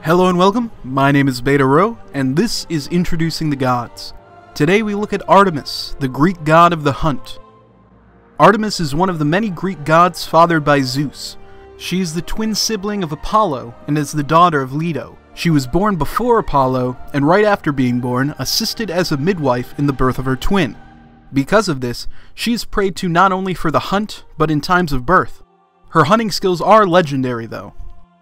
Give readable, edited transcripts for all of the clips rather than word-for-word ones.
Hello and welcome, my name is BetaRho, and this is Introducing the Gods. Today we look at Artemis, the Greek god of the hunt. Artemis is one of the many Greek gods fathered by Zeus. She is the twin sibling of Apollo and is the daughter of Leto. She was born before Apollo, and right after being born, assisted as a midwife in the birth of her twin. Because of this, she is prayed to not only for the hunt, but in times of birth. Her hunting skills are legendary though.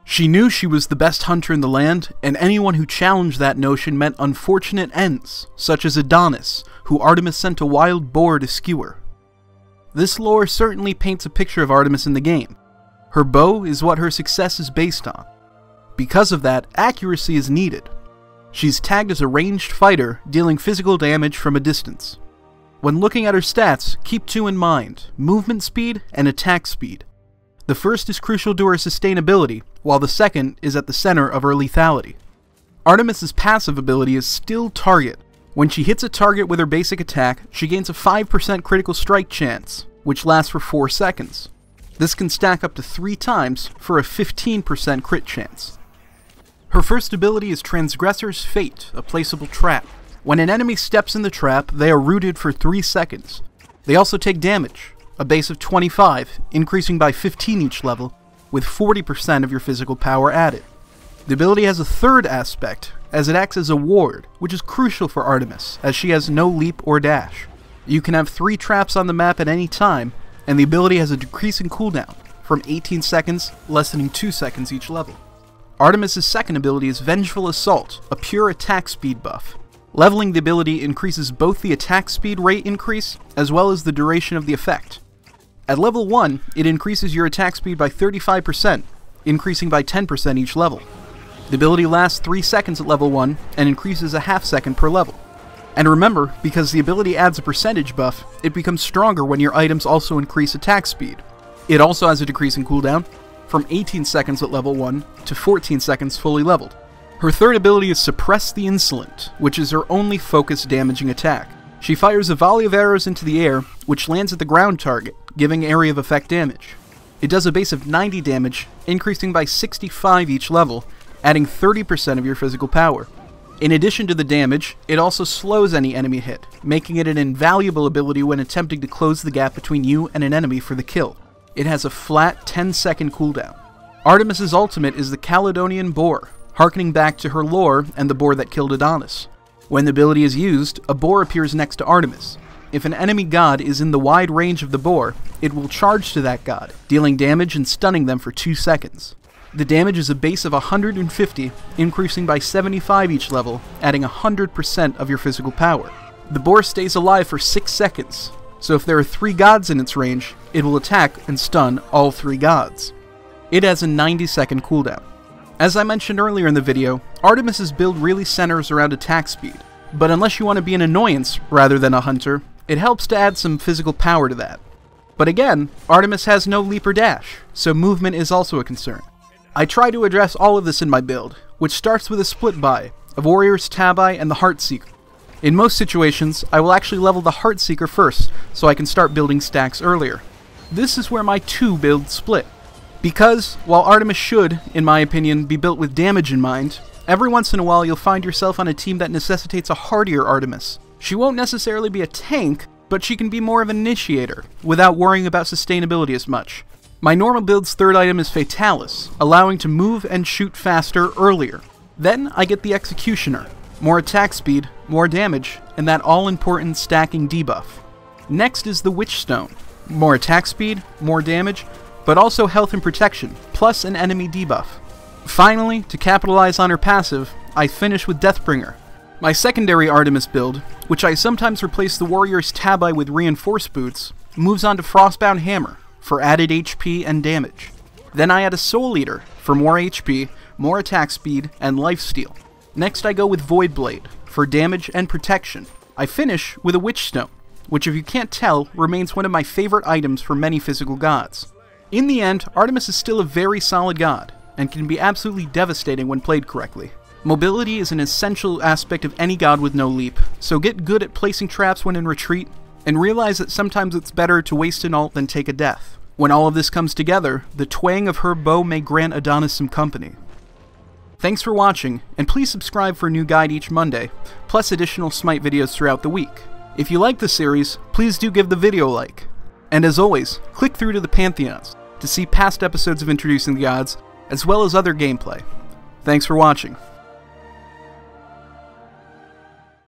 She knew she was the best hunter in the land, and anyone who challenged that notion met unfortunate ends, such as Adonis, who Artemis sent a wild boar to skewer. This lore certainly paints a picture of Artemis in the game. Her bow is what her success is based on. Because of that, accuracy is needed. She's tagged as a ranged fighter, dealing physical damage from a distance. When looking at her stats, keep two in mind: movement speed and attack speed. The first is crucial to her sustainability, while the second is at the center of her lethality. Artemis's passive ability is Still Target. When she hits a target with her basic attack, she gains a 5% critical strike chance, which lasts for 4 seconds. This can stack up to 3 times for a 15% crit chance. Her first ability is Transgressor's Fate, a placeable trap. When an enemy steps in the trap, they are rooted for 3 seconds. They also take damage, a base of 25, increasing by 15 each level, with 40% of your physical power added. The ability has a third aspect, as it acts as a ward, which is crucial for Artemis, as she has no leap or dash. You can have 3 traps on the map at any time, and the ability has a decreasing cooldown, from 18 seconds, lessening 2 seconds each level. Artemis' second ability is Vengeful Assault, a pure attack speed buff. Leveling the ability increases both the attack speed rate increase, as well as the duration of the effect. At level 1, it increases your attack speed by 35%, increasing by 10% each level. The ability lasts 3 seconds at level 1, and increases a half second per level. And remember, because the ability adds a percentage buff, it becomes stronger when your items also increase attack speed. It also has a decreasing cooldown, from 18 seconds at level 1 to 14 seconds fully leveled. Her third ability is Suppress the Insolent, which is her only focused damaging attack. She fires a volley of arrows into the air, which lands at the ground target, giving area of effect damage. It does a base of 90 damage, increasing by 65 each level, adding 30% of your physical power. In addition to the damage, it also slows any enemy hit, making it an invaluable ability when attempting to close the gap between you and an enemy for the kill. It has a flat 10-second cooldown. Artemis' ultimate is the Caledonian Boar, harkening back to her lore and the boar that killed Adonis. When the ability is used, a boar appears next to Artemis. If an enemy god is in the wide range of the boar, it will charge to that god, dealing damage and stunning them for 2 seconds. The damage is a base of 150, increasing by 75 each level, adding 100% of your physical power. The boar stays alive for 6 seconds, so if there are 3 gods in its range, it will attack and stun all 3 gods. It has a 90-second cooldown. As I mentioned earlier in the video, Artemis' build really centers around attack speed, but unless you want to be an annoyance rather than a hunter, it helps to add some physical power to that. But again, Artemis has no leap or dash, so movement is also a concern. I try to address all of this in my build, which starts with a split buy of Warriors, Tabi, and the Heartseeker. In most situations, I will actually level the Heartseeker first, so I can start building stacks earlier. This is where my 2 builds split. Because, while Artemis should, in my opinion, be built with damage in mind, every once in a while you'll find yourself on a team that necessitates a hardier Artemis. She won't necessarily be a tank, but she can be more of an initiator, without worrying about sustainability as much. My normal build's third item is Fatalis, allowing to move and shoot faster earlier. Then I get the Executioner, more attack speed, more damage, and that all-important stacking debuff. Next is the Witchstone, more attack speed, more damage, but also health and protection, plus an enemy debuff. Finally, to capitalize on her passive, I finish with Deathbringer. My secondary Artemis build, which I sometimes replace the Warrior's Tabi with Reinforced Boots, moves on to Frostbound Hammer for added HP and damage. Then I add a Soul Eater for more HP, more attack speed, and lifesteal. Next I go with Void Blade for damage and protection. I finish with a Witchstone, which if you can't tell, remains one of my favorite items for many physical gods. In the end, Artemis is still a very solid god, and can be absolutely devastating when played correctly. Mobility is an essential aspect of any god with no leap, so get good at placing traps when in retreat, and realize that sometimes it's better to waste an ult than take a death. When all of this comes together, the twang of her bow may grant Adonis some company. Thanks for watching, and please subscribe for a new guide each Monday, plus additional SMITE videos throughout the week. If you like the series, please do give the video a like. And as always, click through to the Pantheons to see past episodes of Introducing the Gods, as well as other gameplay. Thanks for watching.